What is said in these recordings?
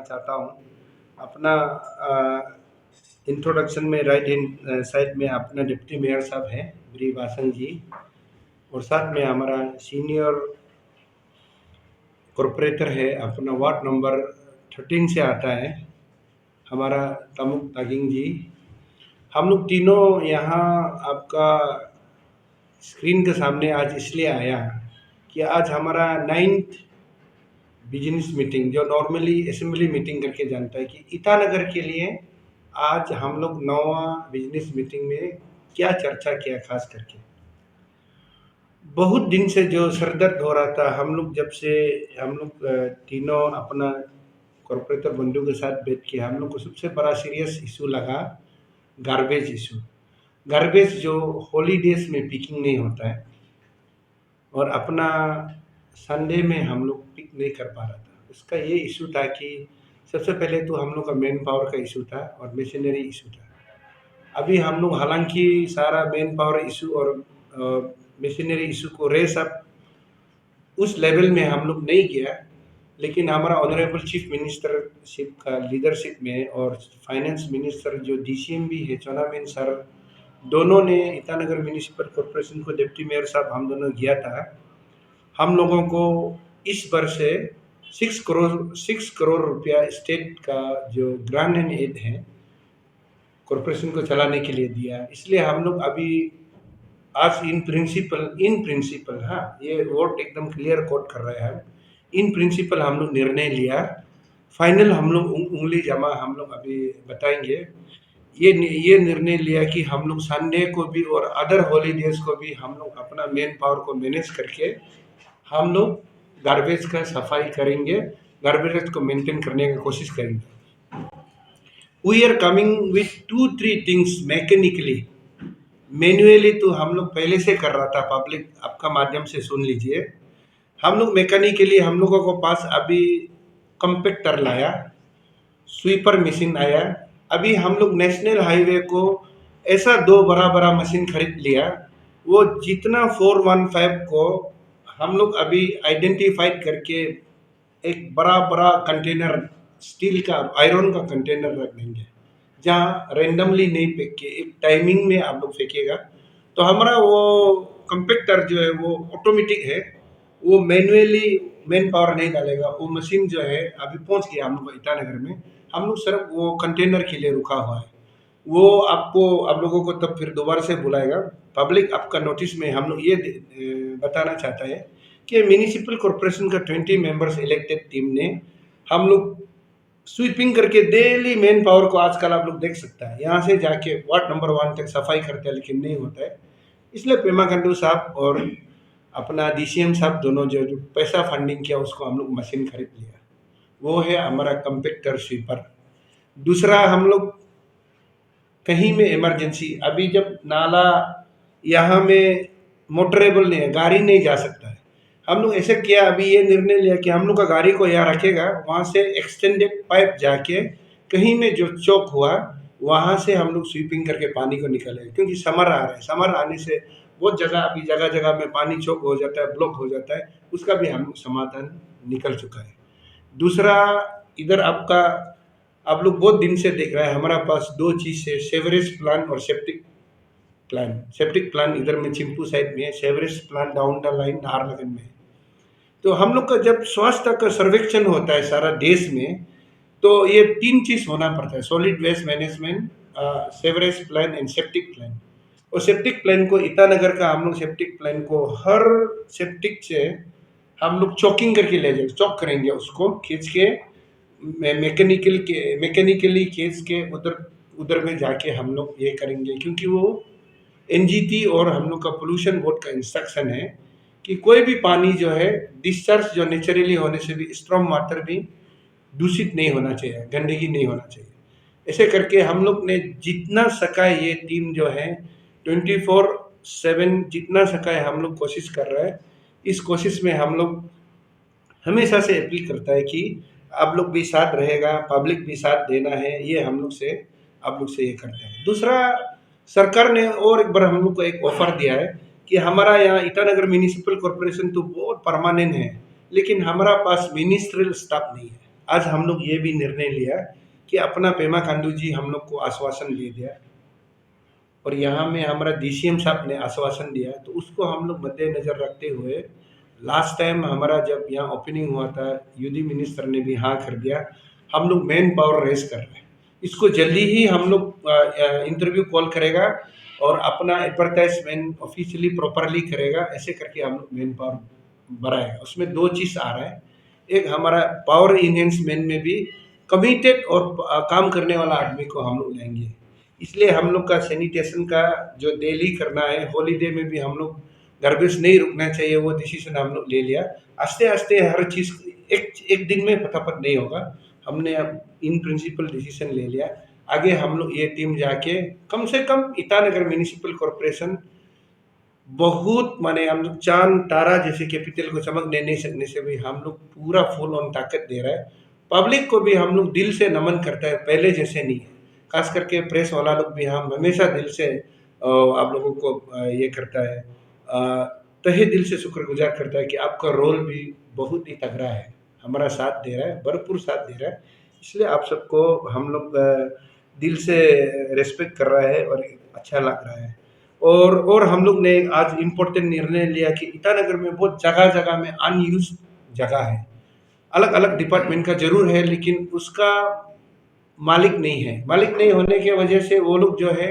करना चाहता हूँ। अपना इंट्रोडक्शन में राइट हैंड साइड में अपना डिप्टी मेयर साहब हैं ब्रीवासन जी, और साथ में हमारा सीनियर कॉरपोरेटर है, अपना वार्ड नंबर 13 से आता है हमारा तमुक तागिंग जी। हम लोग तीनों यहाँ आपका स्क्रीन के सामने आज इसलिए आया कि आज हमारा 9th बिजनेस मीटिंग, जो नॉर्मली असेंबली मीटिंग करके जानता है, कि ईटानगर के लिए आज हम लोग 9वां बिजनेस मीटिंग में क्या चर्चा किया। खास करके बहुत दिन से जो सरदर्द हो रहा था, हम लोग जब से हम लोग तीनों अपना कॉरपोरेटर बंधु के साथ बैठ के हम लोग को सबसे बड़ा सीरियस इशू लगा गार्बेज इशू। गार्बेज जो हॉलीडेज में पिकिंग नहीं होता है, और अपना संडे में हम लोग पिक नहीं कर पा रहा था। उसका ये इशू था कि सबसे पहले तो हम लोग का मैन पावर का इशू था और मशीनरी इशू था। अभी हम लोग हालांकि सारा मैन पावर इशू और मशीनरी इशू को रेस अप उस लेवल में हम लोग नहीं किया, लेकिन हमारा ऑनरेबल चीफ मिनिस्टरशिप का लीडरशिप में और फाइनेंस मिनिस्टर जो DCM भी है चोनामेन सर, दोनों ने ईटानगर म्यूनिसिपल कॉरपोरेशन को डिप्टी मेयर साहब हम दोनों किया था। हम लोगों को इस वर्ष से 6 करोड़ रुपया स्टेट का जो ग्रांट एंड एड है कॉरपोरेशन को चलाने के लिए दिया। इसलिए हम लोग अभी आज इन प्रिंसिपल हाँ, ये वर्ड एकदम क्लियर कोट कर रहे हैं, इन प्रिंसिपल हम लोग निर्णय लिया। फाइनल हम लोग उंगली जमा हम लोग अभी बताएंगे। ये निर्णय लिया कि हम लोग संडे को भी और अदर हॉलीडेज को भी हम लोग अपना मैन पावर को मैनेज करके हम लोग गार्बेज का सफाई करेंगे, गार्बेज को मेंटेन करने की कोशिश करेंगे। We are coming with 2-3 things mechanically. Manually तो हम लोग पहले से कर रहा था, पब्लिक आपका माध्यम से सुन लीजिए। हम लोग मैकेनिकली हम लोगों को पास अभी कंपैक्टर लाया, स्वीपर मशीन आया। अभी हम लोग नेशनल हाईवे को ऐसा 2 बड़ा मशीन खरीद लिया, वो जितना 415 को हम लोग अभी आइडेंटिफाइड करके एक बड़ा कंटेनर स्टील का आयरन का कंटेनर रख देंगे, जहाँ रेंडमली नहीं फेंक के एक टाइमिंग में आप लोग फेंकिएगा। तो हमारा वो कंपैक्टर जो है वो ऑटोमेटिक है, वो मैनुअली मैन पावर नहीं डालेगा। वो मशीन जो है अभी पहुंच गया हम लोग ईटानगर में, हम लोग सिर्फ वो कंटेनर के लिए रुका हुआ है। वो आपको आप लोगों को तब फिर दोबारा से बुलाएगा। पब्लिक आपका नोटिस में हम लोग ये बताना चाहता है कि म्यूनिसिपल कॉरपोरेशन का 20 मेंबर्स इलेक्टेड टीम ने हम लोग स्वीपिंग करके डेली मैन पावर को आजकल आप लोग देख सकता है, यहाँ से जाके वार्ड नंबर 1 तक सफाई करते हैं, लेकिन नहीं होता है। इसलिए पेमा खंडू साहब और अपना DCM साहब दोनों जो पैसा फंडिंग किया, उसको हम लोग मशीन खरीद लिया। वो है हमारा कंपैक्टर स्वीपर। दूसरा, हम लोग कहीं में इमरजेंसी, अभी जब नाला यहाँ में मोटरेबल नहीं है, गाड़ी नहीं जा सकता है, हम लोग ऐसे किया, अभी ये निर्णय लिया कि हम लोग का गाड़ी को यहाँ रखेगा, वहाँ से एक्सटेंडेड पाइप जाके कहीं में जो चौक हुआ वहाँ से हम लोग स्वीपिंग करके पानी को निकालेंगे। क्योंकि समर आ रहा है, समर आने से बहुत जगह अभी जगह में पानी चौक हो जाता है, ब्लॉक हो जाता है, उसका भी हम लोग समाधान निकल चुका है। दूसरा, इधर आपका आप लोग बहुत दिन से देख रहे हैं, हमारा पास 2 चीज़ है, सेवरेज प्लान और सेप्टिक प्लान। सेप्टिक प्लान इधर में चिंपू साइड में है, sewerage plan down the line Naharlagun में है। तो हम लोग का जब स्वास्थ्य का सर्वेक्षण होता है सारा देश में, तो ये 3 चीज़ होना पड़ता है, solid waste management, sewerage plan and septic plan. और सेप्टिक प्लान को ईटानगर का हम लोग सेप्टिक प्लान को हर सेप्टिक से हम लोग चॉकिंग करके ले जाएंगे, चॉक करेंगे, उसको खींच के मैकेनिकली खींच के उधर में जाके हम लोग ये करेंगे। क्योंकि वो NGT और हम लोग का पोल्यूशन बोर्ड का इंस्ट्रक्शन है कि कोई भी पानी जो है डिस्चार्ज जो नेचुरली होने से भी स्ट्रॉन्ग वाटर भी दूषित नहीं होना चाहिए, गंदगी नहीं होना चाहिए। ऐसे करके हम लोग ने जितना सका, ये टीम जो है 24/7 जितना सका है हम लोग कोशिश कर रहे हैं। इस कोशिश में हम लोग हमेशा से अपील करता है कि आप लोग भी साथ रहेगा, पब्लिक भी साथ देना है, ये हम लोग से आप लोग से ये करते हैं। दूसरा, सरकार ने और एक बार हम लोग को एक ऑफर दिया है कि हमारा यहाँ ईटानगर म्यूनिसिपल कॉरपोरेशन तो बहुत परमानेंट है, लेकिन हमारा पास मिनिस्ट्रियल स्टाफ नहीं है। आज हम लोग ये भी निर्णय लिया कि अपना पेमा खांडू जी हम लोग को आश्वासन दे दिया और यहाँ में हमारा डीसीएम साहब ने आश्वासन दिया, तो उसको हम लोग मद्देनजर रखते हुए लास्ट टाइम हमारा जब यहाँ ओपनिंग हुआ था, यूडी मिनिस्टर ने भी हाँ कर दिया। हम लोग मैन पावर रेस कर रहे हैं, इसको जल्दी ही हम लोग इंटरव्यू कॉल करेगा और अपना एडवर्टाइजमेंट ऑफिशियली प्रॉपरली करेगा। ऐसे करके हम लोग मैन पावर बढ़ाएगा। उसमें दो चीज़ आ रहा है, एक हमारा पावर इन्हेंसमेंट में भी कमिटेड और काम करने वाला आदमी को हम लोग लेंगे। इसलिए हम लोग का सैनिटेशन का जो डेली करना है, हॉलीडे में भी हम लोग गार्बेज नहीं रुकना चाहिए, वो डिसीजन हम लोग ले लिया। आस्ते आस्ते हर चीज़ एक एक दिन में फटाफट नहीं होगा। हमने अब इन प्रिंसिपल डिसीजन ले लिया। आगे हम लोग ये टीम जाके कम से कम ईटानगर म्यूनिसिपल कॉरपोरेशन बहुत माने हम लोग चांद तारा जैसे कैपिटल को चमकने नहीं सकने से भी हम लोग पूरा फुल ऑन ताकत दे रहा है। पब्लिक को भी हम लोग दिल से नमन करता है, पहले जैसे नहीं है। खास करके प्रेस वाला लोग भी हम हमेशा दिल से आप लोगों को ये करता है, तहे दिल से शुक्रगुजार करता है कि आपका रोल भी बहुत ही तगड़ा है, हमारा साथ दे रहा है, भरपूर साथ दे रहा है। इसलिए आप सबको हम लोग दिल से रिस्पेक्ट कर रहा है और अच्छा लग रहा है। और हम लोग ने आज इम्पोर्टेंट निर्णय लिया कि ईटानगर में बहुत जगह जगह में अनयूज जगह है, अलग अलग डिपार्टमेंट का जरूर है, लेकिन उसका मालिक नहीं है। मालिक नहीं होने की वजह से वो लोग जो है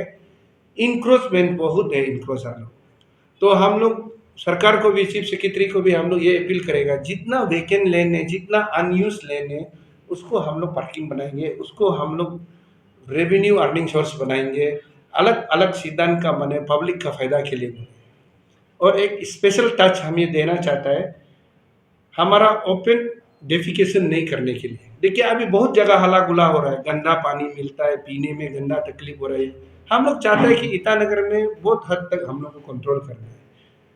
इंक्रोचमेंट बहुत है, इंक्रोचर लोग। तो हम लोग सरकार को भी, चीफ सेक्रेटरी को भी हम लोग ये अपील करेगा, जितना वेकेंट लैंड है, जितना अनयूज लैंड है, उसको हम लोग पार्किंग बनाएंगे, उसको हम लोग रेवेन्यू अर्निंग सोर्स बनाएंगे। अलग अलग सिद्धांत का माने पब्लिक का फायदा के लिए। और एक स्पेशल टच हम ये देना चाहता है, हमारा ओपन डेफिकेशन नहीं करने के लिए। देखिए अभी बहुत जगह हला गुला हो रहा है, गंदा पानी मिलता है, पीने में गंदा तकलीफ हो रही है। हम लोग चाहते हैं कि ईटानगर में बहुत हद तक हम लोग को कंट्रोल करना है।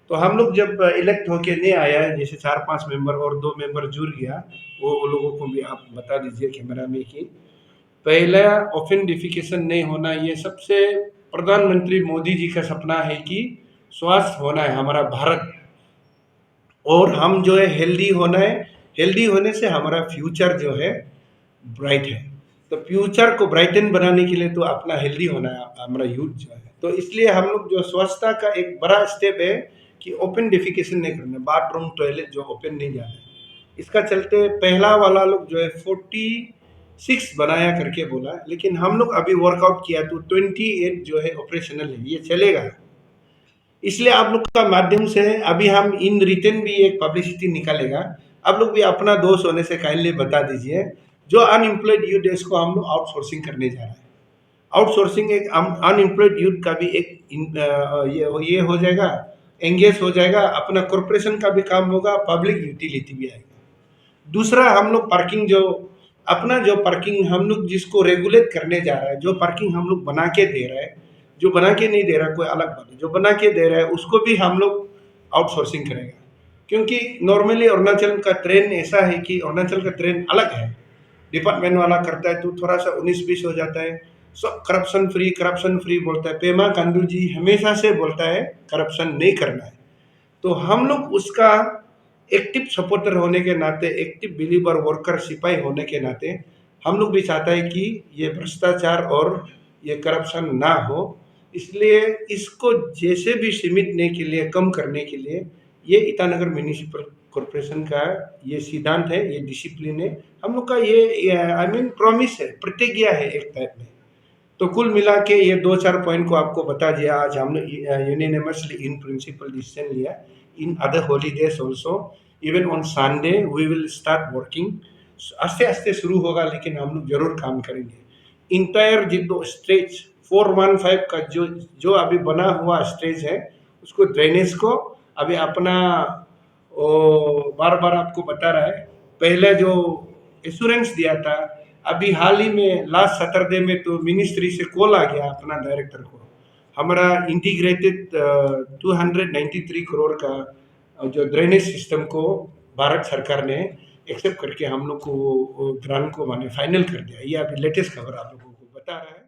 तो हम लोग जब इलेक्ट होके नहीं आया है, जैसे 4-5 मेंबर और 2 मेंबर जुड़ गया, वो लोगों को भी आप बता दीजिए कैमरा में कि पहला ओपन डेफिकेशन नहीं होना। ये सबसे प्रधानमंत्री मोदी जी का सपना है कि स्वास्थ्य होना है हमारा भारत, और हम जो है हेल्दी होना है। हेल्दी होने से हमारा फ्यूचर जो है ब्राइट है। तो फ्यूचर को ब्राइटन बनाने के लिए तो अपना हेल्दी होना है हमारा यूथ जो है। तो इसलिए हम लोग जो स्वच्छता का एक बड़ा स्टेप है कि ओपन डेफिकेशन नहीं करना, बाथरूम टॉयलेट जो ओपन नहीं जाना है। इसका चलते पहला वाला लोग जो है 46 बनाया करके बोला, लेकिन हम लोग अभी वर्कआउट किया तो 28 जो है ऑपरेशनल है, ये चलेगा। इसलिए आप लोग का माध्यम से अभी हम इन रिटर्न भी एक पब्लिसिटी निकालेगा। आप लोग भी अपना दोस्त होने से काइंडली बता दीजिए, जो अनएम्प्लॉयड यूथ है इसको हम लोग आउटसोर्सिंग करने जा रहे हैं। आउटसोर्सिंग एक अनएम्प्लॉयड यूथ का भी एक ये हो जाएगा, एंगेज हो जाएगा, अपना कॉरपोरेशन का भी काम होगा, पब्लिक यूटिलिटी भी आएगा। दूसरा हम लोग पार्किंग जो अपना जो पार्किंग हम लोग जिसको रेगुलेट करने जा रहा है, जो पार्किंग हम लोग बना के दे रहा है, जो बना के नहीं दे रहा कोई अलग बात है, जो बना के दे रहा है उसको भी हम लोग आउटसोर्सिंग करेंगे। क्योंकि नॉर्मली अरुणाचल का ट्रेन ऐसा है कि अरुणाचल का ट्रेन अलग है, डिपार्टमेंट वाला करता है तो थोड़ा सा 19-20 हो जाता है। सब करप्शन फ्री बोलता है। पेमा खांडू जी हमेशा से बोलता है करप्शन नहीं करना है। तो हम लोग उसका एक्टिव सपोर्टर होने के नाते, एक्टिव बिलीवर वर्कर सिपाही होने के नाते हम लोग भी चाहता है कि ये भ्रष्टाचार और ये करप्शन ना हो। इसलिए इसको जैसे भी सीमितने के लिए, कम करने के लिए ये ईटानगर म्यूनिसिपल कॉरपोरेशन का ये सिद्धांत है, ये डिसिप्लिन है हम लोग का, ये आई मीन प्रॉमिस है, प्रतिज्ञा है एक टाइप में। तो कुल मिला के ये 2-4 पॉइंट को आपको बता दिया। आज हमने यूनिनमसली इन प्रिंसिपल डिसीजन लिया। In other holidays also, even on Sunday we will start working. आस्ते आस्ते शुरू होगा, लेकिन हम लोग जरूर काम करेंगे। इंटायर जितो स्ट्रेच 415 का जो जो अभी बना हुआ स्ट्रेच है, उसको ड्रेनेज को अभी अपना बार बार आपको बता रहा है, पहले जो एश्योरेंस दिया था, अभी हाल ही में लास्ट सैटरडे में तो मिनिस्ट्री से कॉल आ गया अपना डायरेक्टर को, हमारा इंटीग्रेटेड 293 करोड़ का जो ड्रेनेज सिस्टम को भारत सरकार ने एक्सेप्ट करके हम लोग को ग्रांट को माने फाइनल कर दिया। ये अभी लेटेस्ट खबर आप लोगों को बता रहा है।